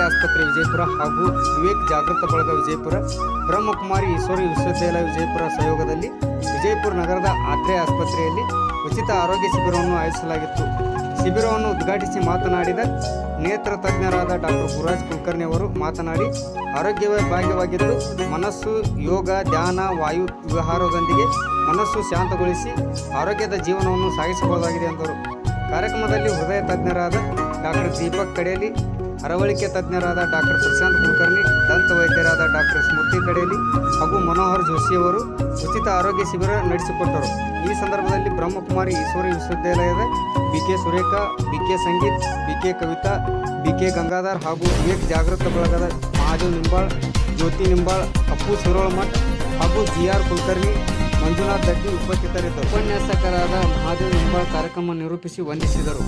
ಆಸ್ಪತ್ರೆ ವಿಜಯಪುರ ಹಾಗೂ ವಿವೇಕ್ ಜಾಗೃತ ಬಳಗ ವಿಜಯಪುರ, ಬ್ರಹ್ಮಕುಮಾರಿ ಈಶ್ವರಿ ವಿಶ್ವವಿದ್ಯಾಲಯ ವಿಜಯಪುರ ಸಹಯೋಗದಲ್ಲಿ ವಿಜಯಪುರ ನಗರದ ಆತ್ರೇಯ ಆಸ್ಪತ್ರೆಯಲ್ಲಿ ಉಚಿತ ಆರೋಗ್ಯ ಶಿಬಿರವನ್ನು ಆಯೋಜಿಸಲಾಗಿತ್ತು. ಶಿಬಿರವನ್ನು ಉದ್ಘಾಟಿಸಿ ಮಾತನಾಡಿದ ನೇತ್ರ ತಜ್ಞರಾದ ಡಾಕ್ಟರ್ ಗುರುರಾಜ್ ಕುಲಕರ್ಣಿ ಅವರು ಮಾತನಾಡಿ, ಆರೋಗ್ಯವೇ ಭಾಗ್ಯವಾಗಿದ್ದು ಮನಸ್ಸು, ಯೋಗ, ಧ್ಯಾನ, ವಾಯು ವಿಹಾರದೊಂದಿಗೆ ಮನಸ್ಸು ಶಾಂತಗೊಳಿಸಿ ಆರೋಗ್ಯದ ಜೀವನವನ್ನು ಸಾಗಿಸಬಹುದಾಗಿದೆ ಎಂದರು. ಕಾರ್ಯಕ್ರಮದಲ್ಲಿ ಹೃದಯ ತಜ್ಞರಾದ ಡಾಕ್ಟರ್ ದೀಪಕ್ ಕಡೇಲಿ, ಅರವಳಿಕೆ ತಜ್ಞರಾದ ಡಾಕ್ಟರ್ ಪ್ರಶಾಂತ್ ಕುಲಕರ್ಣಿ, ದಂತ ವೈದ್ಯರಾದ ಡಾಕ್ಟರ್ ಸ್ಮೃತಿ ಕಡೇಲಿ ಹಾಗೂ ಮನೋಹರ್ ಜೋಶಿಯವರು ಉಚಿತ ಆರೋಗ್ಯ ಶಿಬಿರ ನಡೆಸಿಕೊಟ್ಟರು. ಈ ಸಂದರ್ಭದಲ್ಲಿ ಬ್ರಹ್ಮಕುಮಾರಿ ಈಶ್ವರಿ ವಿಶ್ವವಿದ್ಯಾಲಯದ ಬಿಕೆ ಸುರೇಖಾ, ಬಿಕೆ ಸಂಗೀತ್, ಬಿಕೆ ಕವಿತಾ, ಬಿಕೆ ಗಂಗಾಧರ್ ಹಾಗೂ ವಿವೇಕ್ ಜಾಗೃತ ಬಳಗದ ಮಹಾದೇವ್ ನಿಂಬಾಳ್, ಜ್ಯೋತಿ ನಿಂಬಾಳ್, ಅಪ್ಪು ಸುರೋಳಮಠ್ ಹಾಗೂ GR ಕುಲಕರ್ಣಿ, ಮಂಜುನಾಥ್ ದಡ್ಡಿ ಉಪಸ್ಥಿತರಿದ್ದರು. ಉಪನ್ಯಾಸಕರಾದ ಮಹಾದೇವ್ ನಿಂಬಾಳ್ ಕಾರ್ಯಕ್ರಮ ನಿರೂಪಿಸಿ ವಂದಿಸಿದರು.